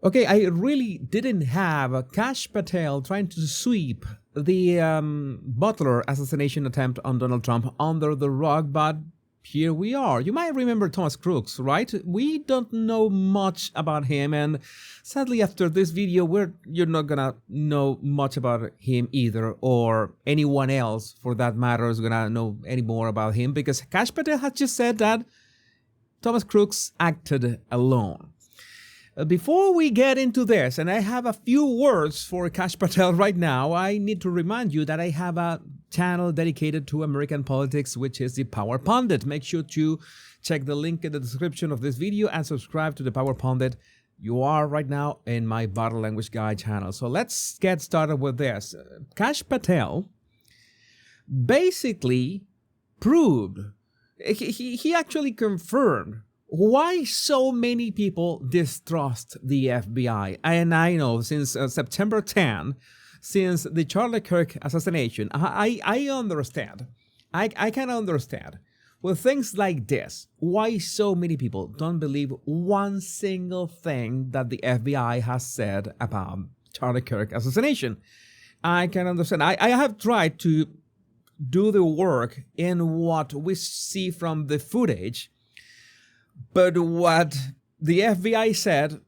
Okay, I really didn't have Kash Patel trying to sweep the Butler assassination attempt on Donald Trump under the rug, but here we are. You might remember Thomas Crooks, right? We don't know much about him, and sadly after this video, you're not gonna know much about him either, or anyone else for that matter is gonna know any more about him, because Kash Patel has just said that Thomas Crooks acted alone. Before we get into this, and I have a few words for Kash Patel right now, I need to remind you that I have a channel dedicated to American politics, which is the Power Pundit. Make sure to check the link in the description of this video and subscribe to the Power Pundit. You are right now in my Body Language Guide channel. So let's get started with this. Kash Patel basically proved, he actually confirmed why so many people distrust the FBI. And I know since September 10, since the Charlie Kirk assassination, I understand. I can understand with things like this, why so many people don't believe one single thing that the FBI has said about Charlie Kirk assassination. I can understand. I have tried to do the work in what we see from the footage. But what the FBI said,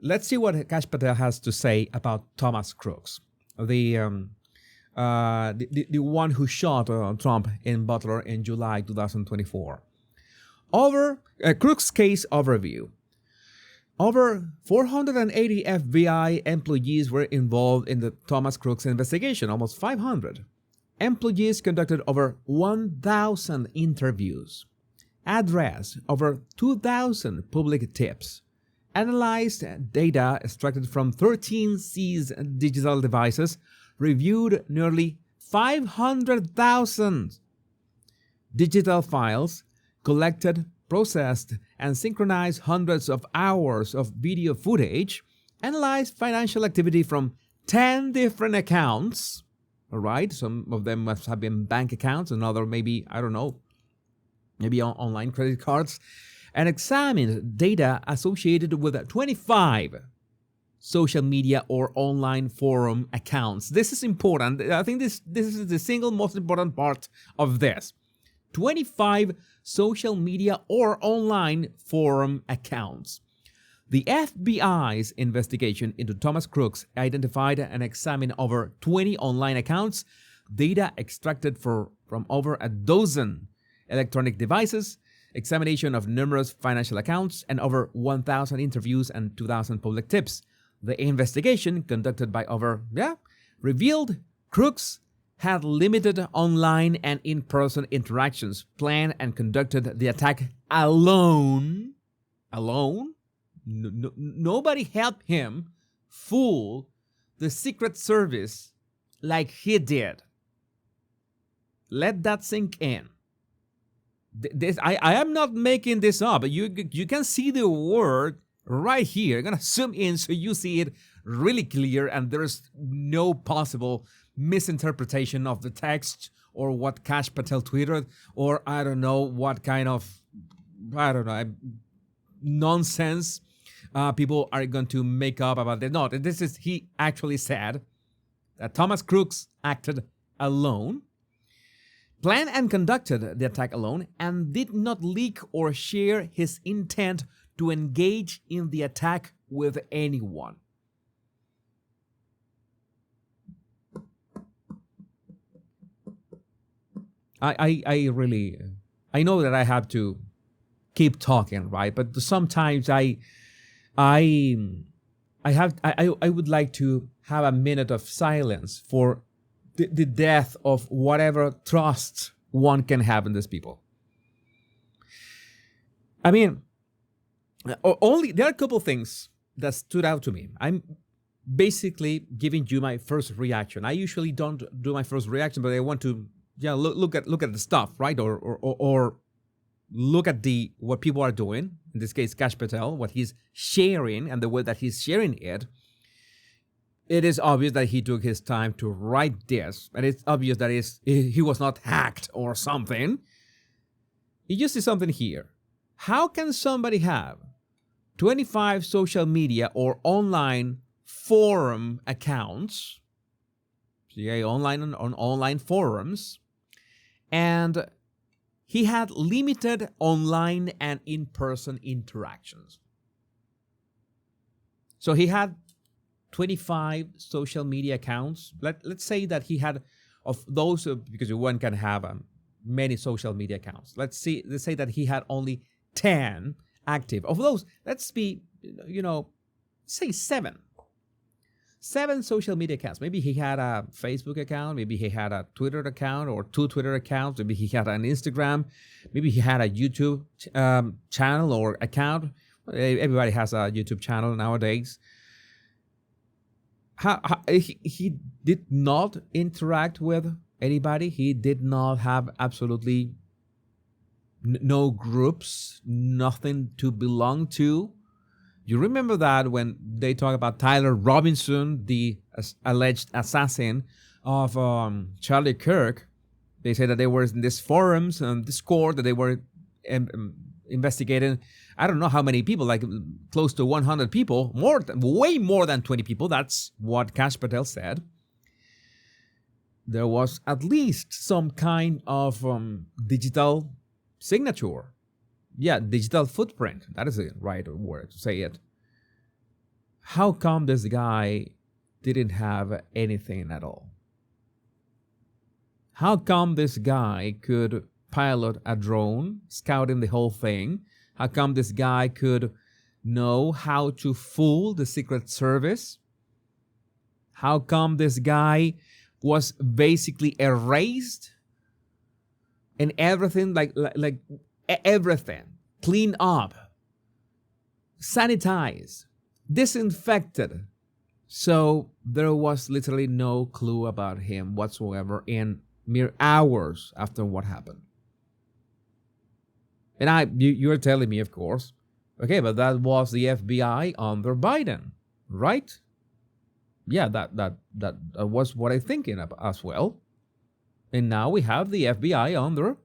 let's see what Kash Patel has to say about Thomas Crooks, the one who shot Trump in Butler in July 2024. Crooks case overview. Over 480 FBI employees were involved in the Thomas Crooks investigation, almost 500. Employees conducted over 1,000 interviews, addressed over 2,000 public tips, analyzed data extracted from 13 seized digital devices, reviewed nearly 500,000 digital files, collected, processed, and synchronized hundreds of hours of video footage, analyzed financial activity from 10 different accounts, all right? Some of them must have been bank accounts, another maybe, I don't know, maybe online credit cards, and examined data associated with 25 social media or online forum accounts. This is important. I think this is the single most important part of this. 25 social media or online forum accounts. The FBI's investigation into Thomas Crooks identified and examined over 20 online accounts, data extracted from over a dozen electronic devices, examination of numerous financial accounts, and over 1,000 interviews and 2,000 public tips. The investigation, conducted by revealed Crooks had limited online and in-person interactions, planned and conducted the attack alone. Nobody helped him fool the Secret Service like he did. Let that sink in. I am not making this up. You can see the word right here. I'm going to zoom in so you see it really clear and there's no possible misinterpretation of the text or what Kash Patel tweeted, or I don't know what kind of, nonsense people are going to make up about this. No, he actually said that Thomas Crooks acted alone, planned and conducted the attack alone, and did not leak or share his intent to engage in the attack with anyone. I know that I have to keep talking, right? But sometimes I would like to have a minute of silence for the death of whatever trust one can have in these people. I mean, there are a couple things that stood out to me. I'm basically giving you my first reaction. I usually don't do my first reaction, but I want to look at the stuff, right? Or look at what people are doing. In this case, Kash Patel, what he's sharing and the way that he's sharing it. It is obvious that he took his time to write this, and it's obvious that he was not hacked or something. You just see something here. How can somebody have 25 social media or online forum accounts, online forums, and he had limited online and in-person interactions. So he had 25 social media accounts. Let's say that he had, of those, because one can have many social media accounts. Let's say that he had only 10 active. Of those, let's be, say 7 social media accounts. Maybe he had a Facebook account, maybe he had a Twitter account or 2 Twitter accounts, maybe he had an Instagram, maybe he had a YouTube channel or account. Everybody has a YouTube channel nowadays. He did not interact with anybody. He did not have absolutely no groups, nothing to belong to. You remember that when they talk about Tyler Robinson, the alleged assassin of Charlie Kirk, they say that they were in these forums and Discord, that they were investigating, I don't know how many people, like close to 100 people, way more than 20 people. That's what Kash Patel said. There was at least some kind of digital signature. Yeah, digital footprint. That is the right word to say it. How come this guy didn't have anything at all? How come this guy could pilot a drone, scouting the whole thing? How come this guy could know how to fool the Secret Service? How come this guy was basically erased and everything, like everything, cleaned up, sanitized, disinfected? So there was literally no clue about him whatsoever in mere hours after what happened. And you're telling me, of course, okay, but that was the FBI under Biden, right? Yeah, that was what I'm thinking of as well. And now we have the FBI under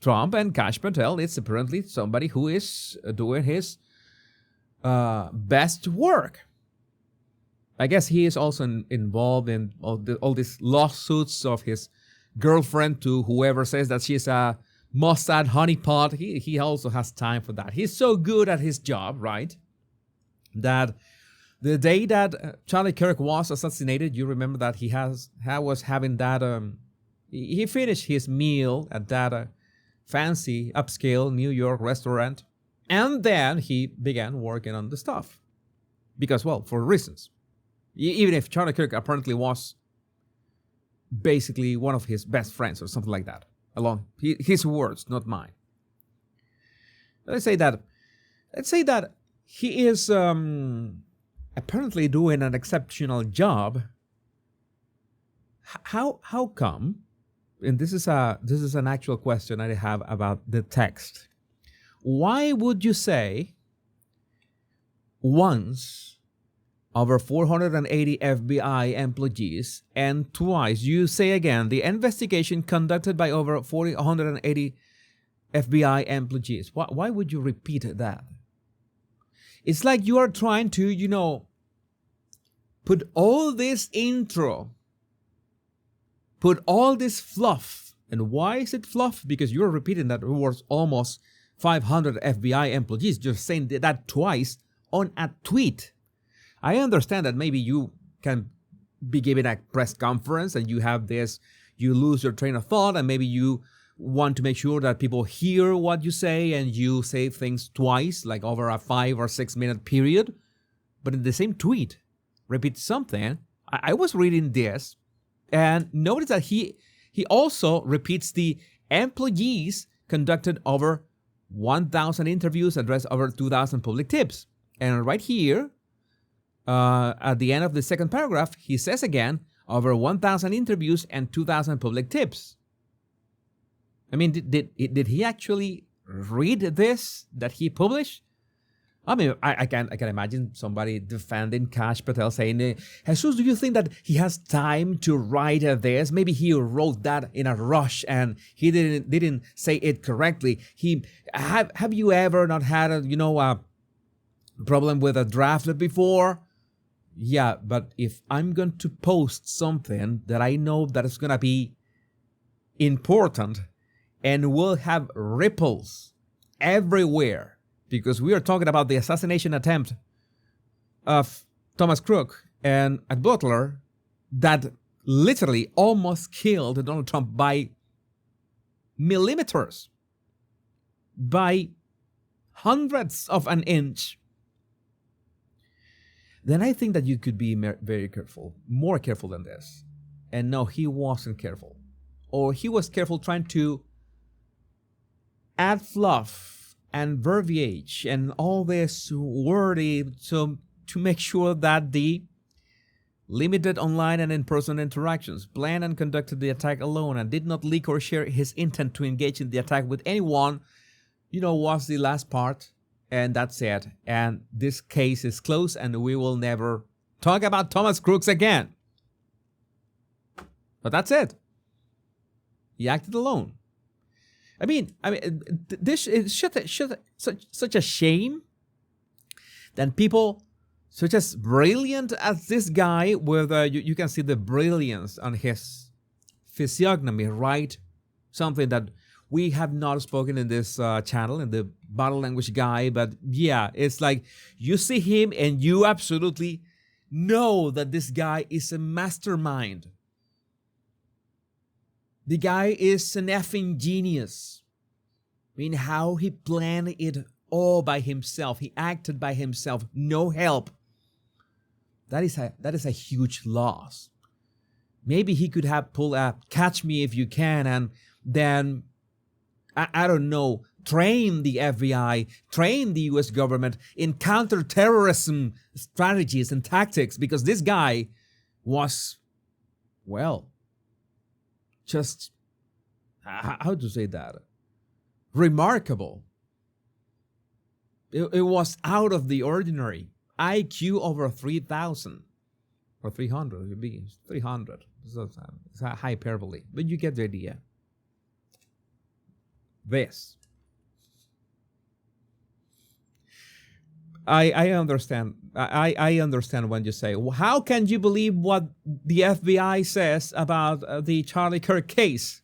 Trump, and Kash Patel is apparently somebody who is doing his best work. I guess he is also involved in all these lawsuits of his girlfriend to whoever says that she's a Mossad honeypot. He also has time for that. He's so good at his job, right? That the day that Charlie Kirk was assassinated, you remember that he was having that. He finished his meal at that fancy upscale New York restaurant, and then he began working on the stuff because, well, for reasons. Even if Charlie Kirk apparently was basically one of his best friends or something like that. Along his words, not mine. Let's say that he is apparently doing an exceptional job. How come? And this is an actual question I have about the text. Why would you say once over 480 FBI employees, and twice you say again the investigation conducted by over 480 FBI employees? Why would you repeat that? It's like you are trying to, put all this intro, put all this fluff. And why is it fluff? Because you're repeating that it was almost 500 FBI employees, just saying that twice on a tweet. I understand that maybe you can be giving a press conference and you have this, you lose your train of thought, and maybe you want to make sure that people hear what you say and you say things twice, like over a 5 or 6 minute period. But in the same tweet, repeat something. I was reading this and notice that he also repeats the employees conducted over 1,000 interviews, addressed over 2,000 public tips. And right here, at the end of the second paragraph, he says again, over 1,000 interviews and 2,000 public tips. I mean, did he actually read this that he published? I mean, I can imagine somebody defending Kash Patel saying, Jesus, do you think that he has time to write this? Maybe he wrote that in a rush and he didn't say it correctly. Have you ever not had a problem with a draft before. Yeah, but if I'm going to post something that I know that is going to be important and will have ripples everywhere, because we are talking about the assassination attempt of Thomas Crooks and a Butler that literally almost killed Donald Trump by millimeters, by hundredths of an inch, then I think that you could be very careful, more careful than this. And no, he wasn't careful. Or he was careful trying to add fluff and verbiage and all this wordy to make sure that the limited online and in-person interactions, planned and conducted the attack alone, and did not leak or share his intent to engage in the attack with anyone, was the last part. And that's it. And this case is closed, and we will never talk about Thomas Crooks again. But that's it. He acted alone. I mean, this is such a shame that people such as brilliant as this guy, with you can see the brilliance on his physiognomy, right? Something that we have not spoken in this channel, in the body language guy, but yeah, it's like you see him and you absolutely know that this guy is a mastermind. The guy is an effing genius. I mean, how he planned it all by himself. He acted by himself, no help. That is a huge loss. Maybe he could have pulled a catch me if you can, and then I don't know, train the FBI, train the US government in counterterrorism strategies and tactics, because this guy was, well, just, how to say that? Remarkable. It was out of the ordinary. IQ over 3,000 or 300, it would be 300. It's a hyperbole, but you get the idea. This. I understand. I understand when you say, well, how can you believe what the FBI says about the Charlie Kirk case?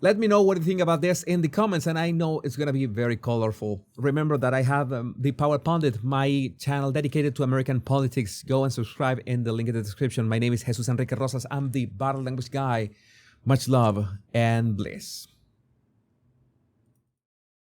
Let me know what you think about this in the comments, and I know it's going to be very colorful. Remember that I have the Power Pundit, my channel dedicated to American politics. Go and subscribe in the link in the description. My name is Jesus Enrique Rosas. I'm the body language guy. Much love and bliss.